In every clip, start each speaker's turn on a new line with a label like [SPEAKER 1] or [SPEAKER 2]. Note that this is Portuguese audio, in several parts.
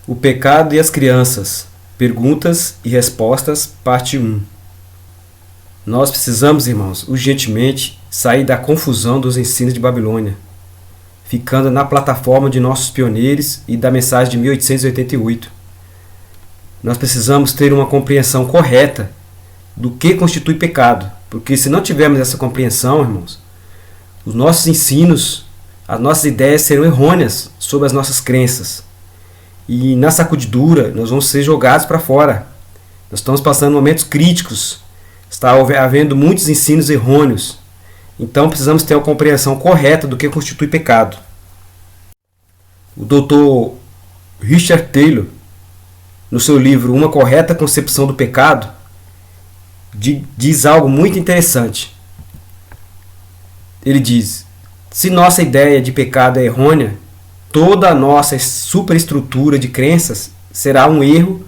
[SPEAKER 1] O pecado e as crianças. Perguntas e respostas, parte 1. Nós precisamos, irmãos, urgentemente sair da confusão dos ensinos de Babilônia, ficando na plataforma de nossos pioneiros e da mensagem de 1888. Nós precisamos ter uma compreensão correta do que constitui pecado, porque se não tivermos essa compreensão, irmãos, os nossos ensinos, as nossas ideias serão errôneas sobre as nossas crenças. E na sacudidura, nós vamos ser jogados para fora. Nós estamos passando momentos críticos. Está havendo muitos ensinos errôneos. Então precisamos ter a compreensão correta do que constitui pecado. O Dr. Richard Taylor, no seu livro Uma Correta Concepção do Pecado, diz algo muito interessante. Ele diz: se nossa ideia de pecado é errônea, toda a nossa superestrutura de crenças será um erro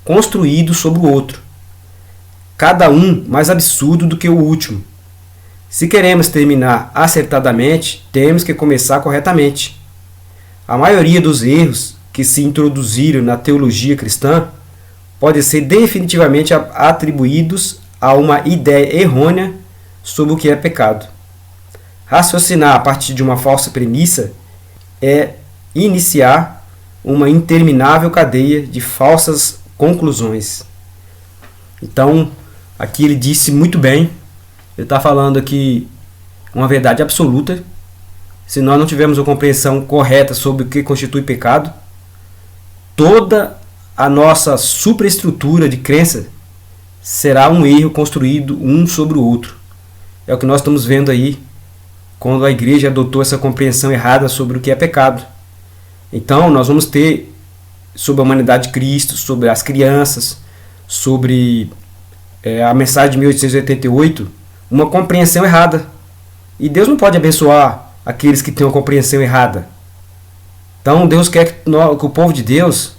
[SPEAKER 1] construído sobre o outro, cada um mais absurdo do que o último. Se queremos terminar acertadamente, temos que começar corretamente. A maioria dos erros que se introduziram na teologia cristã podem ser definitivamente atribuídos a uma ideia errônea sobre o que é pecado. Raciocinar a partir de uma falsa premissa é iniciar uma interminável cadeia de falsas conclusões. Então, aqui ele disse muito bem, ele está falando aqui uma verdade absoluta. Se nós não tivermos uma compreensão correta sobre o que constitui pecado, toda a nossa superestrutura de crença será um erro construído um sobre o outro. É o que nós estamos vendo aí quando a igreja adotou essa compreensão errada sobre o que é pecado. Então, nós vamos ter sobre a humanidade de Cristo, sobre as crianças, sobre a mensagem de 1888, uma compreensão errada. E Deus não pode abençoar aqueles que têm uma compreensão errada. Então, Deus quer que o povo de Deus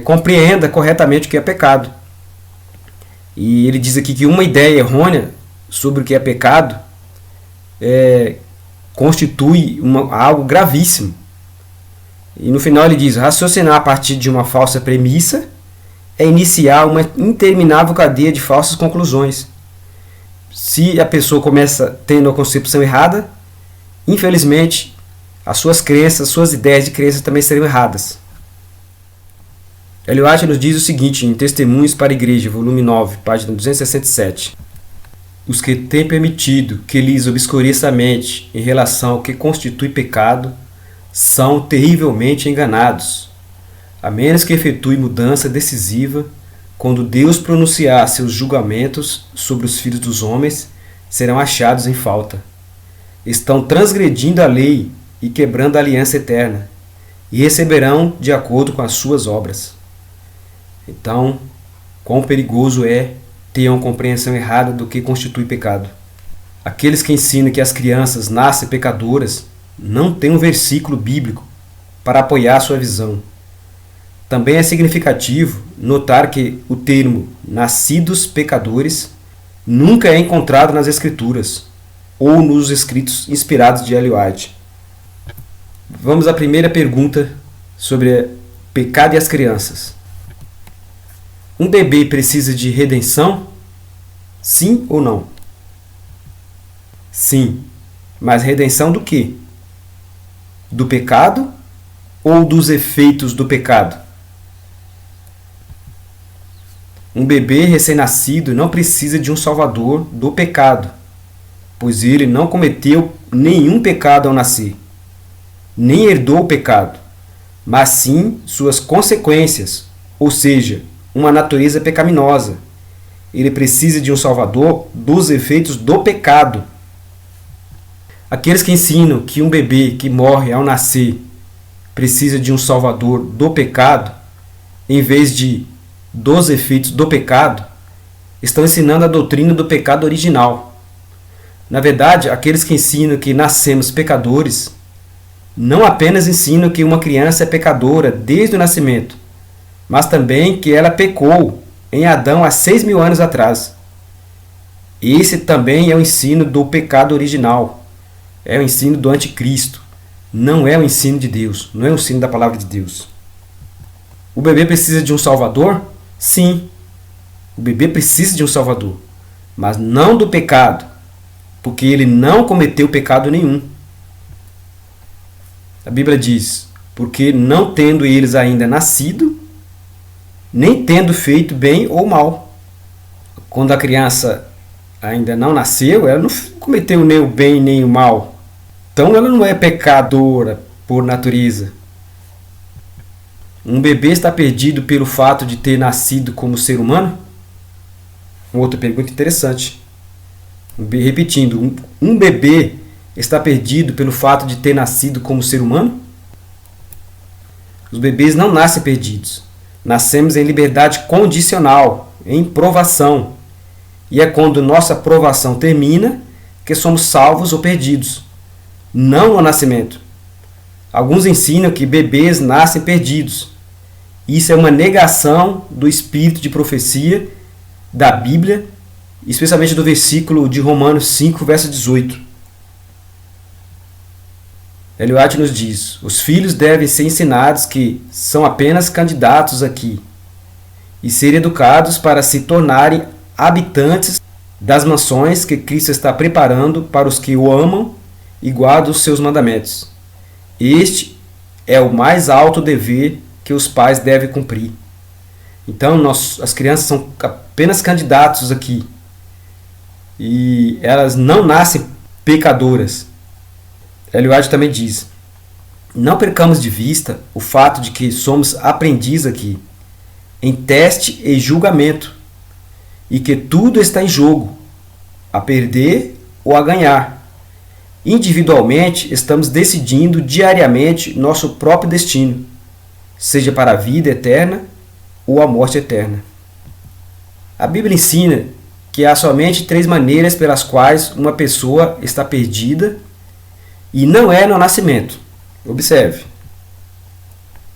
[SPEAKER 1] compreenda corretamente o que é pecado. E ele diz aqui que uma ideia errônea sobre o que é pecado constitui algo gravíssimo. E no final ele diz: raciocinar a partir de uma falsa premissa é iniciar uma interminável cadeia de falsas conclusões. Se a pessoa começa tendo a concepção errada, infelizmente as suas crenças, suas ideias de crença também serão erradas. Ellen White nos diz o seguinte em Testemunhos para a Igreja, volume 9, página 267. Os que têm permitido que lhes obscureça a mente em relação ao que constitui pecado são terrivelmente enganados, a menos que efetue mudança decisiva. Quando Deus pronunciar seus julgamentos sobre os filhos dos homens, serão achados em falta. Estão transgredindo a lei e quebrando a aliança eterna, e receberão de acordo com as suas obras. Então, quão perigoso é ter uma compreensão errada do que constitui pecado. Aqueles que ensinam que as crianças nascem pecadoras não têm um versículo bíblico para apoiar sua visão. Também é significativo notar que o termo nascidos pecadores nunca é encontrado nas Escrituras ou nos escritos inspirados de Ellen White. Vamos à primeira pergunta sobre pecado e as crianças. Um bebê precisa de redenção? Sim ou não? Sim. Mas redenção do quê? Do pecado ou dos efeitos do pecado? Um bebê recém-nascido não precisa de um salvador do pecado, pois ele não cometeu nenhum pecado ao nascer, nem herdou o pecado, mas sim suas consequências, ou seja, uma natureza pecaminosa. Ele precisa de um salvador dos efeitos do pecado. Aqueles que ensinam que um bebê que morre ao nascer precisa de um salvador do pecado, em vez de dos efeitos do pecado, estão ensinando a doutrina do pecado original. Na verdade, aqueles que ensinam que nascemos pecadores não apenas ensinam que uma criança é pecadora desde o nascimento, mas também que ela pecou em Adão há 6.000 anos atrás. Esse também é o ensino do pecado original. É o ensino do anticristo. Não é o ensino de Deus. Não é o ensino da palavra de Deus. O bebê precisa de um salvador? Sim, o bebê precisa de um salvador, mas não do pecado, porque ele não cometeu pecado nenhum. A Bíblia diz, porque não tendo eles ainda nascido, nem tendo feito bem ou mal. Quando a criança ainda não nasceu, ela não cometeu nem o bem nem o mal. Então ela não é pecadora por natureza. Um bebê está perdido pelo fato de ter nascido como ser humano? Uma outra pergunta interessante. Repetindo, um bebê está perdido pelo fato de ter nascido como ser humano? Os bebês não nascem perdidos. Nascemos em liberdade condicional, em provação. E é quando nossa provação termina que somos salvos ou perdidos, não no nascimento. Alguns ensinam que bebês nascem perdidos. Isso é uma negação do espírito de profecia da Bíblia, especialmente do versículo de Romanos 5, verso 18. Ellen White nos diz: os filhos devem ser ensinados que são apenas candidatos aqui e ser educados para se tornarem habitantes das mansões que Cristo está preparando para os que o amam e guardam os seus mandamentos. Este é o mais alto dever que os pais devem cumprir. Então, as crianças são apenas candidatos aqui. E elas não nascem pecadoras. Ellen White também diz: não percamos de vista o fato de que somos aprendizes aqui, em teste e julgamento, e que tudo está em jogo, a perder ou a ganhar. Individualmente, estamos decidindo diariamente nosso próprio destino, seja para a vida eterna ou a morte eterna. A Bíblia ensina que há somente 3 maneiras pelas quais uma pessoa está perdida e não é no nascimento. Observe.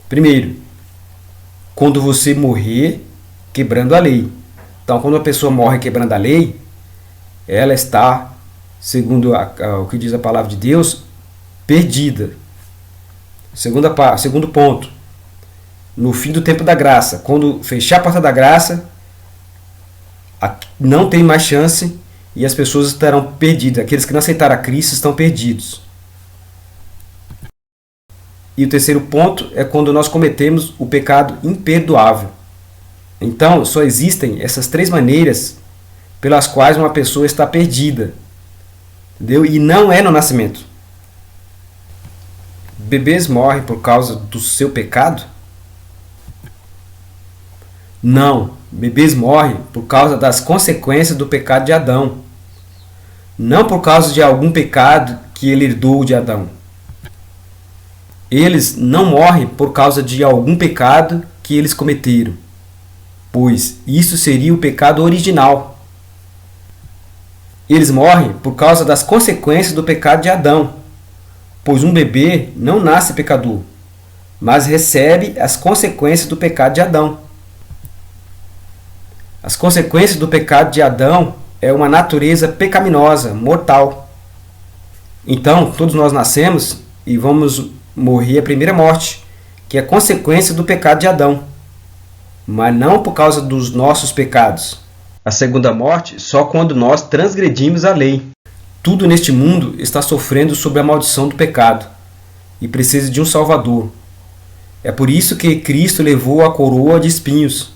[SPEAKER 1] Primeiro, quando você morrer quebrando a lei. Então, quando uma pessoa morre quebrando a lei, ela está, segundo o que diz a palavra de Deus, perdida. Segundo ponto, no fim do tempo da graça, quando fechar a porta da graça, não tem mais chance e as pessoas estarão perdidas. Aqueles que não aceitaram a Cristo estão perdidos. E o terceiro ponto é quando nós cometemos o pecado imperdoável. Então, só existem essas 3 maneiras pelas quais uma pessoa está perdida. Entendeu? E não é no nascimento. Bebês morrem por causa do seu pecado? Não. Bebês morrem por causa das consequências do pecado de Adão. Não por causa de algum pecado que ele herdou de Adão. Eles não morrem por causa de algum pecado que eles cometeram, pois isso seria o pecado original. Eles morrem por causa das consequências do pecado de Adão, pois um bebê não nasce pecador, mas recebe as consequências do pecado de Adão. As consequências do pecado de Adão é uma natureza pecaminosa, mortal. Então, todos nós nascemos e vamos morrer a primeira morte, que é consequência do pecado de Adão, mas não por causa dos nossos pecados. A segunda morte só quando nós transgredimos a lei. Tudo neste mundo está sofrendo sob a maldição do pecado e precisa de um Salvador. É por isso que Cristo levou a coroa de espinhos.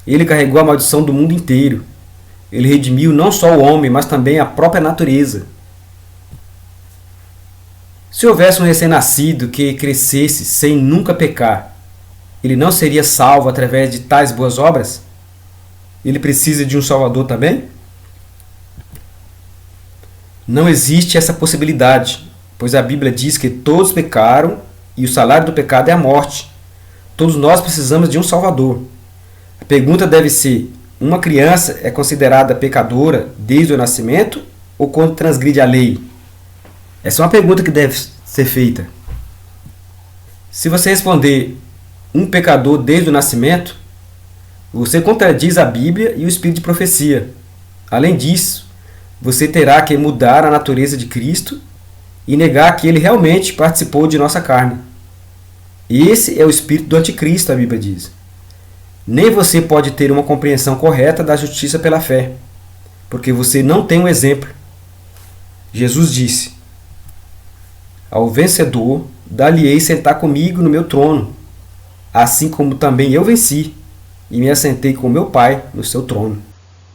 [SPEAKER 1] Ele carregou a maldição do mundo inteiro. Ele redimiu não só o homem, mas também a própria natureza. Se houvesse um recém-nascido que crescesse sem nunca pecar, ele não seria salvo através de tais boas obras? Ele precisa de um Salvador também? Não existe essa possibilidade, pois a Bíblia diz que todos pecaram e o salário do pecado é a morte. Todos nós precisamos de um Salvador. A pergunta deve ser: uma criança é considerada pecadora desde o nascimento ou quando transgride a lei? Essa é uma pergunta que deve ser feita. Se você responder um pecador desde o nascimento, você contradiz a Bíblia e o Espírito de profecia. Além disso, você terá que mudar a natureza de Cristo e negar que ele realmente participou de nossa carne. Esse é o espírito do anticristo, a Bíblia diz. Nem você pode ter uma compreensão correta da justiça pela fé, porque você não tem um exemplo. Jesus disse: ao vencedor, dar-lhe-ei sentar comigo no meu trono, assim como também eu venci e me assentei com meu Pai no seu trono.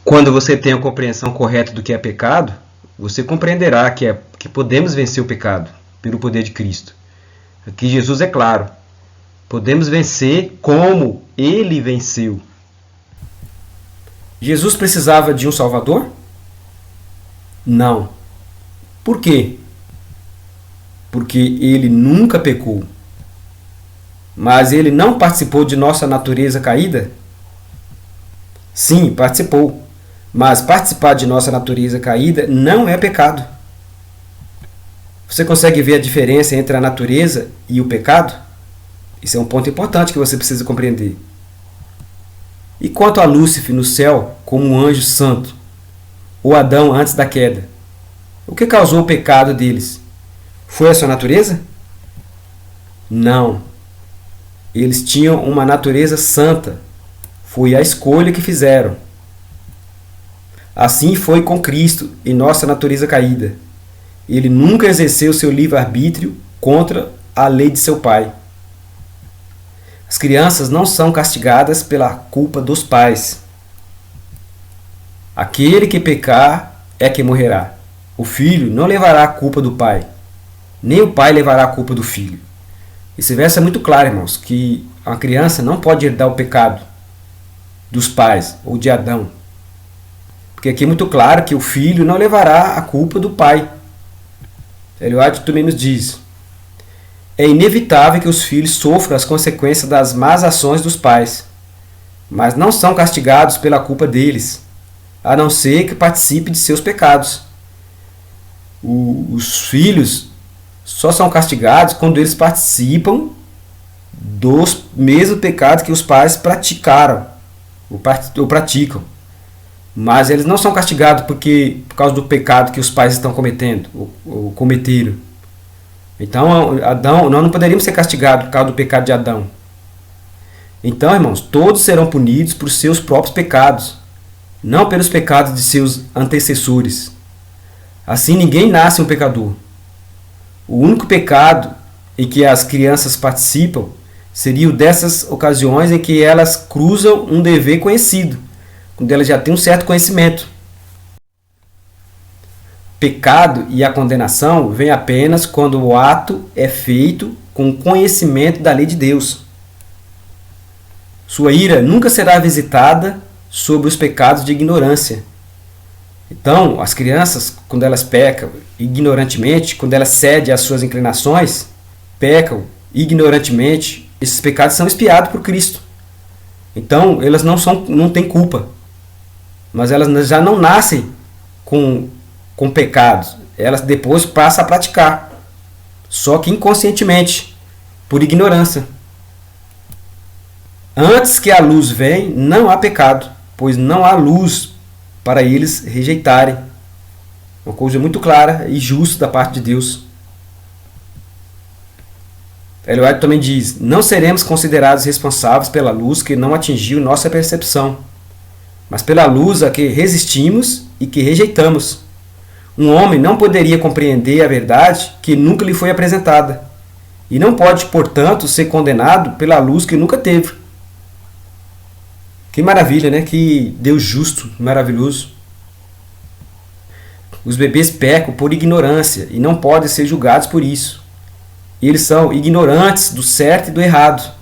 [SPEAKER 1] Quando você tem a compreensão correta do que é pecado, você compreenderá que podemos vencer o pecado pelo poder de Cristo. Aqui Jesus é claro. Podemos vencer como Ele venceu. Jesus precisava de um Salvador? Não. Por quê? Porque Ele nunca pecou. Mas Ele não participou de nossa natureza caída? Sim, participou. Mas participar de nossa natureza caída não é pecado. Você consegue ver a diferença entre a natureza e o pecado? Isso é um ponto importante que você precisa compreender. E quanto a Lúcifer no céu, como um anjo santo, ou Adão antes da queda? O que causou o pecado deles? Foi a sua natureza? Não. Eles tinham uma natureza santa. Foi a escolha que fizeram. Assim foi com Cristo e nossa natureza caída. Ele nunca exerceu seu livre-arbítrio contra a lei de seu pai. As crianças não são castigadas pela culpa dos pais. Aquele que pecar é que morrerá. O filho não levará a culpa do pai, nem o pai levará a culpa do filho. Esse verso é muito claro, irmãos, que a criança não pode herdar o pecado dos pais ou de Adão. Porque aqui é muito claro que o filho não levará a culpa do pai. Ellen White também nos diz: é inevitável que os filhos sofram as consequências das más ações dos pais, mas não são castigados pela culpa deles, a não ser que participe de seus pecados. Os filhos só são castigados quando eles participam dos mesmos pecados que os pais praticaram ou praticam. Mas eles não são castigados por causa do pecado que os pais estão cometendo ou cometeram. Então, Adão, nós não poderíamos ser castigados por causa do pecado de Adão. Então, irmãos, todos serão punidos por seus próprios pecados, não pelos pecados de seus antecessores. Assim, ninguém nasce um pecador. O único pecado em que as crianças participam seria o dessas ocasiões em que elas cruzam um dever conhecido, quando elas já têm um certo conhecimento. Pecado e a condenação vêm apenas quando o ato é feito com conhecimento da lei de Deus. Sua ira nunca será visitada sobre os pecados de ignorância. Então, as crianças, quando elas pecam ignorantemente, quando elas cedem às suas inclinações, pecam ignorantemente, esses pecados são expiados por Cristo. Então, elas não têm culpa. Mas elas já não nascem com pecados. Elas depois passam a praticar. Só que inconscientemente, por ignorância. Antes que a luz venha, não há pecado, pois não há luz para eles rejeitarem. Uma coisa muito clara e justa da parte de Deus. Ellen White também diz: não seremos considerados responsáveis pela luz que não atingiu nossa percepção, mas pela luz a que resistimos e que rejeitamos. Um homem não poderia compreender a verdade que nunca lhe foi apresentada, e não pode, portanto, ser condenado pela luz que nunca teve. Que maravilha, né? Que Deus justo, maravilhoso. Os bebês pecam por ignorância e não podem ser julgados por isso. Eles são ignorantes do certo e do errado.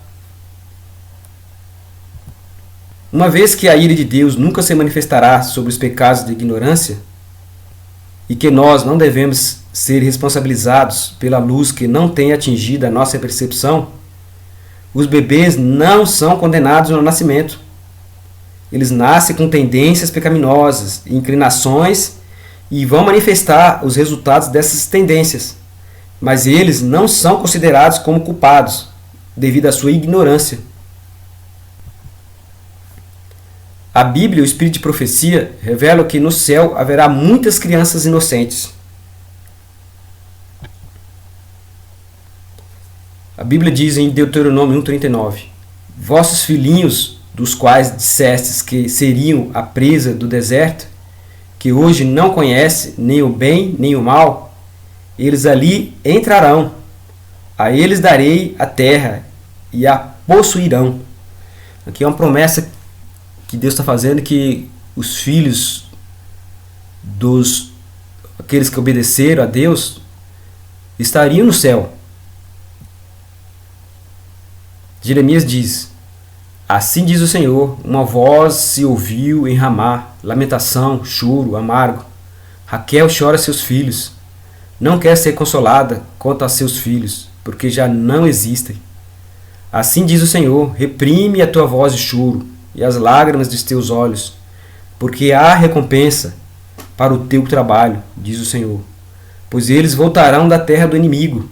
[SPEAKER 1] Uma vez que a ira de Deus nunca se manifestará sobre os pecados de ignorância, e que nós não devemos ser responsabilizados pela luz que não tem atingido a nossa percepção, os bebês não são condenados no nascimento. Eles nascem com tendências pecaminosas e inclinações e vão manifestar os resultados dessas tendências, mas eles não são considerados como culpados devido à sua ignorância. A Bíblia e o Espírito de Profecia revelam que no céu haverá muitas crianças inocentes. A Bíblia diz em Deuteronômio 1,39: Vossos filhinhos, dos quais dissestes que seriam a presa do deserto, que hoje não conhece nem o bem nem o mal, eles ali entrarão. A eles darei a terra e a possuirão. Aqui é uma promessa que Deus está fazendo, que os filhos dos aqueles que obedeceram a Deus estariam no céu. Jeremias diz: Assim diz o Senhor, uma voz se ouviu em Ramá, lamentação, choro, amargo. Raquel chora seus filhos, não quer ser consolada quanto a seus filhos, porque já não existem. Assim diz o Senhor, reprime a tua voz de choro e as lágrimas dos teus olhos, porque há recompensa para o teu trabalho, diz o Senhor, pois eles voltarão da terra do inimigo.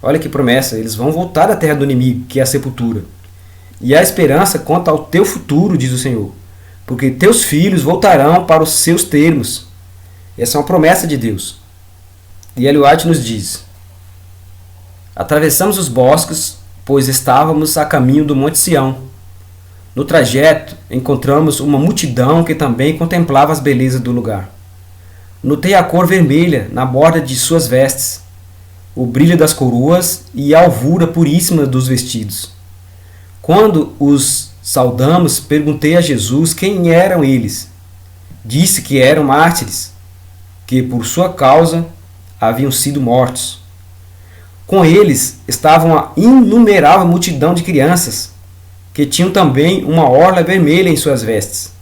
[SPEAKER 1] Olha que promessa, eles vão voltar da terra do inimigo, que é a sepultura. E há esperança quanto ao teu futuro, diz o Senhor, porque teus filhos voltarão para os seus termos. Essa é uma promessa de Deus. E Ellen White nos diz: Atravessamos os bosques, pois estávamos a caminho do Monte Sião. No trajeto, encontramos uma multidão que também contemplava as belezas do lugar. Notei a cor vermelha na borda de suas vestes, o brilho das coroas e a alvura puríssima dos vestidos. Quando os saudamos, perguntei a Jesus quem eram eles. Disse que eram mártires, que por sua causa haviam sido mortos. Com eles estava uma inumerável multidão de crianças, que tinham também uma orla vermelha em suas vestes.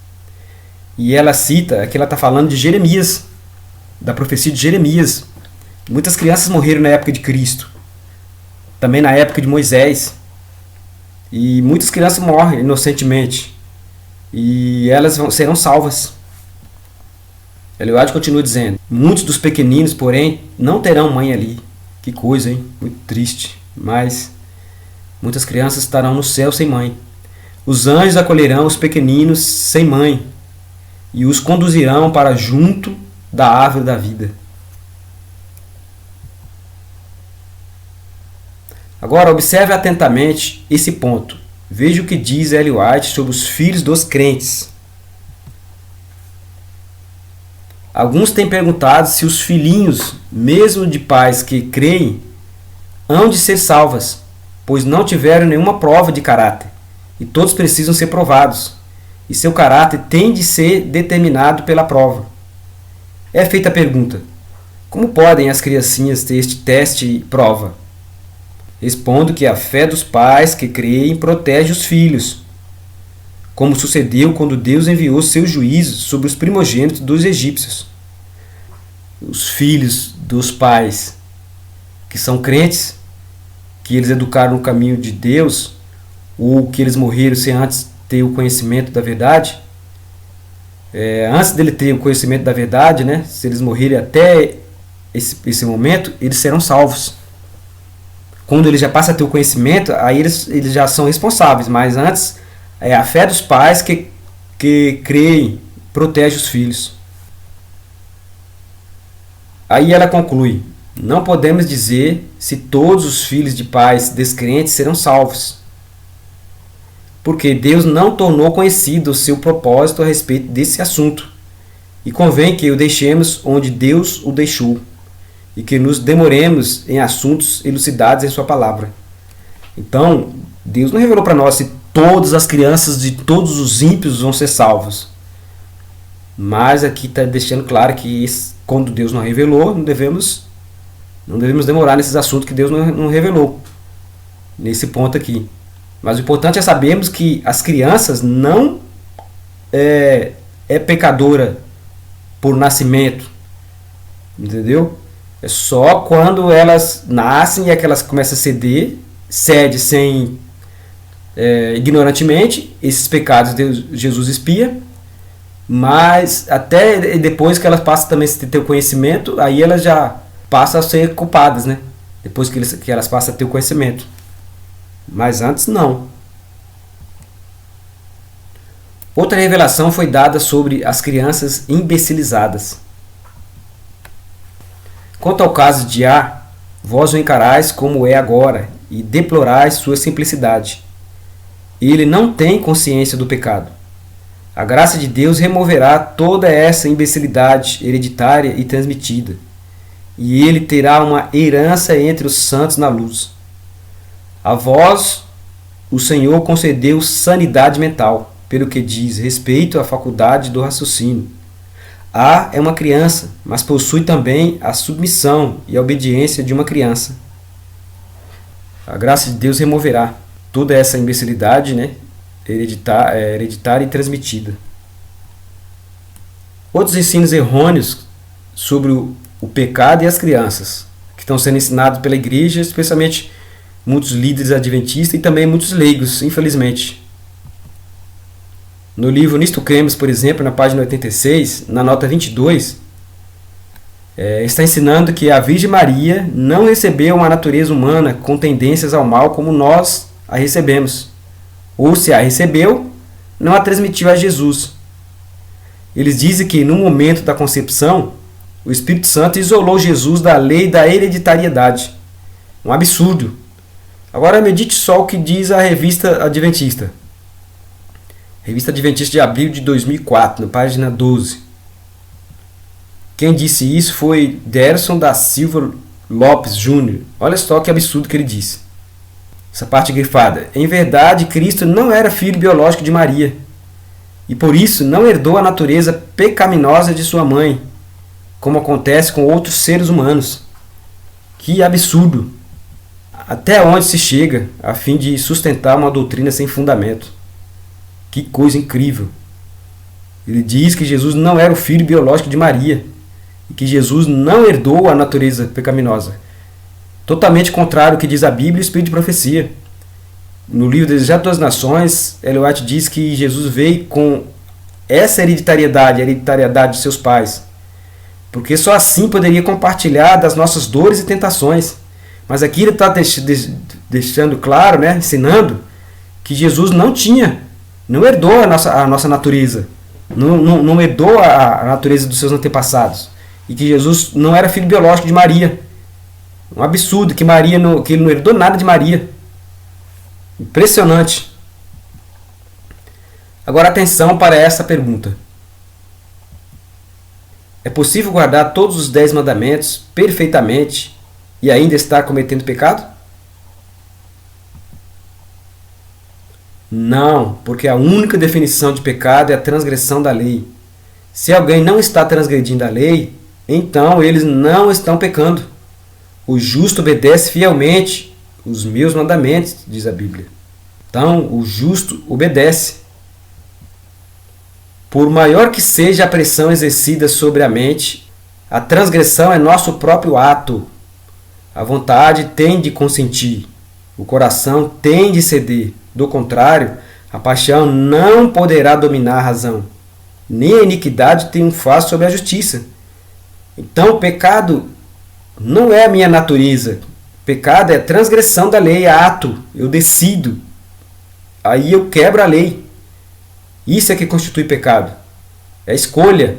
[SPEAKER 1] E ela cita, aqui ela está falando de Jeremias, da profecia de Jeremias. Muitas crianças morreram na época de Cristo, também na época de Moisés. E muitas crianças morrem inocentemente, e elas serão salvas. Ellen White continua dizendo: muitos dos pequeninos, porém, não terão mãe ali. Que coisa, hein? Muito triste. Mas muitas crianças estarão no céu sem mãe. Os anjos acolherão os pequeninos sem mãe e os conduzirão para junto da árvore da vida. Agora observe atentamente esse ponto. Veja o que diz Ellen White sobre os filhos dos crentes. Alguns têm perguntado se os filhinhos, mesmo de pais que creem, hão de ser salvas, pois não tiveram nenhuma prova de caráter, e todos precisam ser provados, e seu caráter tem de ser determinado pela prova. É feita a pergunta: como podem as criancinhas ter este teste e prova? Respondo que a fé dos pais que creem protege os filhos, como sucedeu quando Deus enviou seus juízos sobre os primogênitos dos egípcios. Os filhos dos pais que são crentes, que eles educaram no caminho de Deus, ou que eles morreram sem antes ter o conhecimento da verdade, antes dele ter o conhecimento da verdade, né, se eles morrerem até esse momento, eles serão salvos. Quando eles já passam a ter o conhecimento, aí eles já são responsáveis, mas antes é a fé dos pais que creem, protege os filhos. Aí ela conclui: não podemos dizer se todos os filhos de pais descrentes serão salvos, porque Deus não tornou conhecido o seu propósito a respeito desse assunto, e convém que o deixemos onde Deus o deixou, e que nos demoremos em assuntos elucidados em sua palavra. Então, Deus não revelou para nós se todas as crianças de todos os ímpios vão ser salvos. Mas aqui está deixando claro que quando Deus não revelou, não devemos demorar nesses assuntos que Deus não revelou. Nesse ponto aqui. Mas o importante é sabermos que as crianças não é pecadora por nascimento. Entendeu? É só quando elas nascem e é que elas começam a cede sem ignorantemente esses pecados Jesus expia, mas até depois que elas passam também a ter o conhecimento, aí elas já passam a ser culpadas, né? Depois que elas passam a ter o conhecimento, mas antes não. Outra revelação foi dada sobre as crianças imbecilizadas. Quanto ao caso de A, vós o encarais como é agora, e deplorais sua simplicidade. Ele não tem consciência do pecado. A graça de Deus removerá toda essa imbecilidade hereditária e transmitida, e ele terá uma herança entre os santos na luz. A vós, o Senhor concedeu sanidade mental, pelo que diz respeito à faculdade do raciocínio. A é uma criança, mas possui também a submissão e a obediência de uma criança. A graça de Deus removerá toda essa imbecilidade, hereditária e transmitida. Outros ensinos errôneos sobre o pecado e as crianças, que estão sendo ensinados pela igreja, especialmente muitos líderes adventistas e também muitos leigos, infelizmente. No livro Nisto Cremos, por exemplo, na página 86, na nota 22, está ensinando que a Virgem Maria não recebeu uma natureza humana com tendências ao mal como nós a recebemos. Ou se a recebeu, não a transmitiu a Jesus. Eles dizem que no momento da concepção, o Espírito Santo isolou Jesus da lei da hereditariedade. Um absurdo. Agora medite só o que diz a Revista Adventista. Revista Adventista de abril de 2004, na página 12. Quem disse isso foi Derson da Silva Lopes Júnior. Olha só que absurdo que ele disse. Essa parte grifada. Em verdade, Cristo não era filho biológico de Maria, e por isso não herdou a natureza pecaminosa de sua mãe, como acontece com outros seres humanos. Que absurdo! Até onde se chega a fim de sustentar uma doutrina sem fundamento? Que coisa incrível! Ele diz que Jesus não era o filho biológico de Maria e que Jesus não herdou a natureza pecaminosa. Totalmente contrário ao que diz a Bíblia e o Espírito de Profecia. No livro Desejo das Nações, Ellen White diz que Jesus veio com essa hereditariedade, a hereditariedade de seus pais, porque só assim poderia compartilhar das nossas dores e tentações. Mas aqui ele está deixando claro, ensinando que Jesus não herdou a nossa natureza, não herdou a natureza dos seus antepassados, e que Jesus não era filho biológico de Maria. Um absurdo que que ele não herdou nada de Maria. Impressionante. Agora atenção para essa pergunta. É possível guardar todos os 10 mandamentos perfeitamente e ainda estar cometendo pecado? Não, porque a única definição de pecado é a transgressão da lei. Se alguém não está transgredindo a lei, então eles não estão pecando. O justo obedece fielmente os meus mandamentos, diz a Bíblia. Então, o justo obedece. Por maior que seja a pressão exercida sobre a mente, a transgressão é nosso próprio ato. A vontade tem de consentir, o coração tem de ceder. Do contrário, a paixão não poderá dominar a razão, nem a iniquidade triunfar sobre a justiça. Então, o pecado não é a minha natureza. Pecado é transgressão da lei, é ato. Eu decido. Aí eu quebro a lei. Isso é que constitui pecado. É escolha.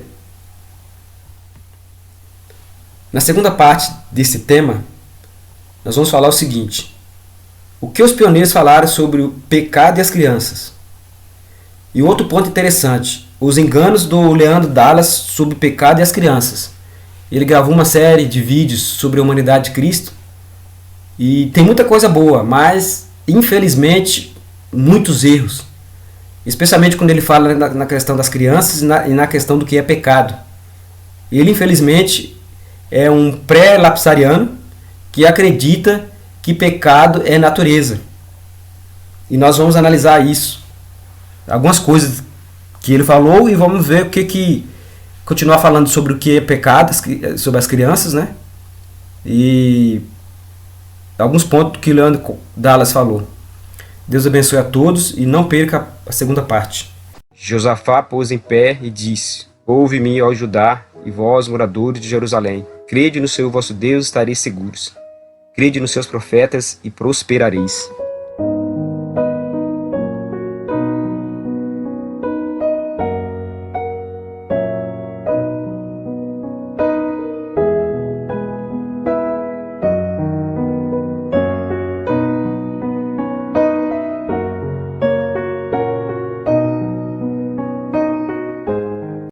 [SPEAKER 1] Na segunda parte desse tema, nós vamos falar o seguinte. O que os pioneiros falaram sobre o pecado e as crianças? E outro ponto interessante. Os enganos do Leandro Dallas sobre o pecado e as crianças. Ele gravou uma série de vídeos sobre a humanidade de Cristo. E tem muita coisa boa, mas, infelizmente, muitos erros. Especialmente quando ele fala na questão das crianças e na questão do que é pecado. Ele, infelizmente, é um pré-lapsariano que acredita que pecado é natureza. E nós vamos analisar isso. Algumas coisas que ele falou e vamos ver o que continuar falando sobre o que é pecado, sobre as crianças, E alguns pontos que Leandro Dallas falou. Deus abençoe a todos e não perca a segunda parte. Josafá pôs em pé e disse: Ouve-me, ó Judá, e vós, moradores de Jerusalém. Crede no Senhor vosso Deus, estareis seguros. Crede nos seus profetas e prosperareis.